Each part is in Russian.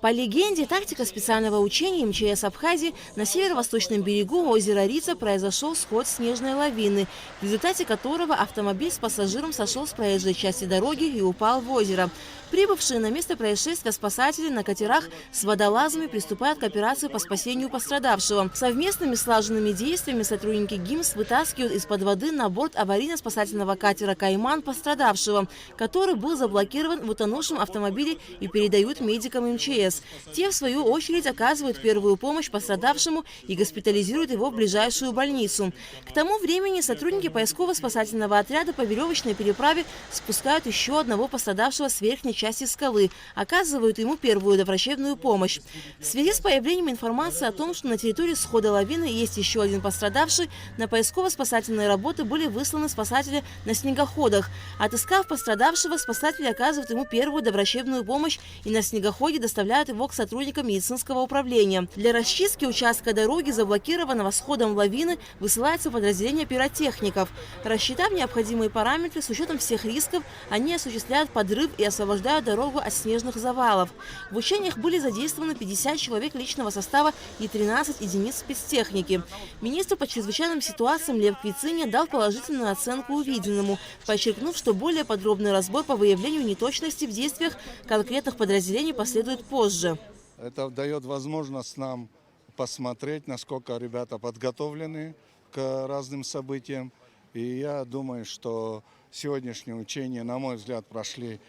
По легенде, тактика специального учения МЧС Абхазии на северо-восточном берегу озера Рица произошел сход снежной лавины, в результате которого автомобиль с пассажиром сошел с проезжей части дороги и упал в озеро. Прибывшие на место происшествия спасатели на катерах с водолазами приступают к операции по спасению пострадавшего. Совместными слаженными действиями сотрудники ГИМС вытаскивают из-под воды на борт аварийно-спасательного катера «Кайман» пострадавшего, который был заблокирован в утонувшем автомобиле, и передают медикам МЧС. Те, в свою очередь, оказывают первую помощь пострадавшему и госпитализируют его в ближайшую больницу. К тому времени сотрудники поисково-спасательного отряда по веревочной переправе спускают еще одного пострадавшего с верхней части скалы, оказывают ему первую доврачебную помощь. В связи с появлением информации о том, что на территории схода лавины есть еще один пострадавший, на поисково-спасательные работы были высланы спасатели на снегоходах. Отыскав пострадавшего, спасатели оказывают ему первую доврачебную помощь и на снегоходе доставляют его к сотрудникам медицинского управления. Для расчистки участка дороги, заблокированного сходом лавины, высылается подразделение пиротехников. Рассчитав необходимые параметры, с учетом всех рисков, они осуществляют подрыв и освобождают дорогу от снежных завалов. В учениях были задействованы 50 человек личного состава и 13 единиц спецтехники. Министр по чрезвычайным ситуациям Лев Квицыня дал положительную оценку увиденному, подчеркнув, что более подробный разбор по выявлению неточностей в действиях конкретных подразделений последует позже. Это дает возможность нам посмотреть, насколько ребята подготовлены к разным событиям. И я думаю, что сегодняшние учения, на мой взгляд, прошли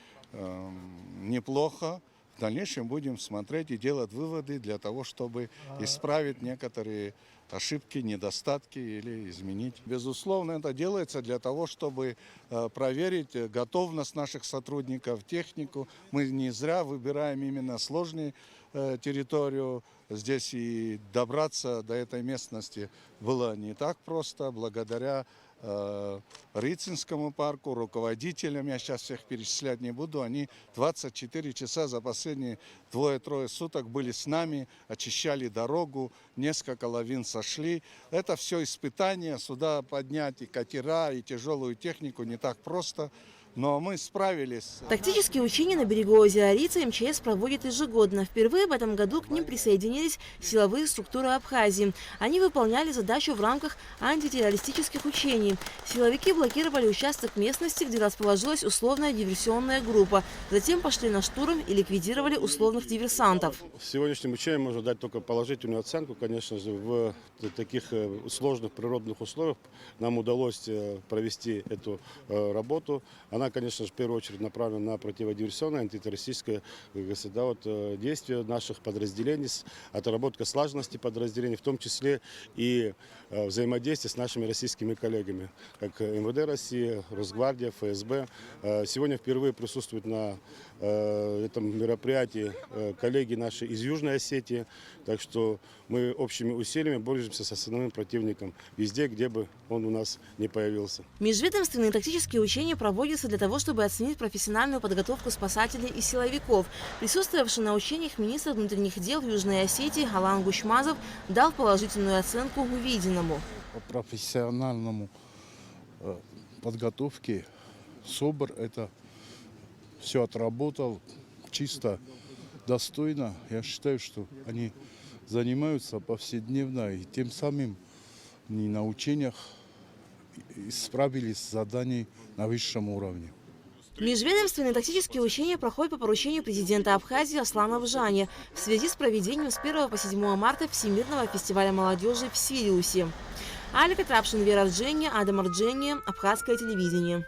неплохо. В дальнейшем будем смотреть и делать выводы для того, чтобы исправить некоторые ошибки, недостатки или изменить. Безусловно, это делается для того, чтобы проверить готовность наших сотрудников, технику. Мы не зря выбираем именно сложную территорию. Здесь и добраться до этой местности было не так просто, благодаря Рицинскому парку, руководителям, я сейчас всех перечислять не буду, они 24 часа за последние 2-3 суток были с нами, очищали дорогу, несколько лавин сошли. Это все испытания, сюда поднять и катера, и тяжелую технику не так просто. Но мы справились. Тактические учения на берегу озера Рица МЧС проводит ежегодно. Впервые в этом году к ним присоединились силовые структуры Абхазии. Они выполняли задачу в рамках антитеррористических учений. Силовики блокировали участок местности, где расположилась условная диверсионная группа. Затем пошли на штурм и ликвидировали условных диверсантов. В сегодняшнем учении можно дать только положительную оценку. Конечно же, в таких сложных природных условиях нам удалось провести эту работу. Она, конечно же, в первую очередь направлена на противодиверсионное, антитеррористическое действие наших подразделений, отработка слаженности подразделений, в том числе и взаимодействие с нашими российскими коллегами, как МВД России, Росгвардия, ФСБ. Сегодня впервые присутствуют на этом мероприятии коллеги наши из Южной Осетии, так что мы общими усилиями боремся с основным противником везде, где бы он у нас не появился. Межведомственные тактические учения проводятся для того, чтобы оценить профессиональную подготовку спасателей и силовиков. Присутствовавший на учениях министр внутренних дел Южной Осетии Алан Гушмазов дал положительную оценку увиденному. По профессиональному подготовке СОБР это все отработал чисто, достойно. Я считаю, что они занимаются повседневно и тем самым не на учениях справились с заданием на высшем уровне. Межведомственные тактические учения проходят по поручению президента Абхазии Аслана Вжани в связи с проведением с 1 по 7 марта Всемирного фестиваля молодежи в Сириусе. Алика Трапшин, Вера Рджения, Адам Рджения, Абхазское телевидение.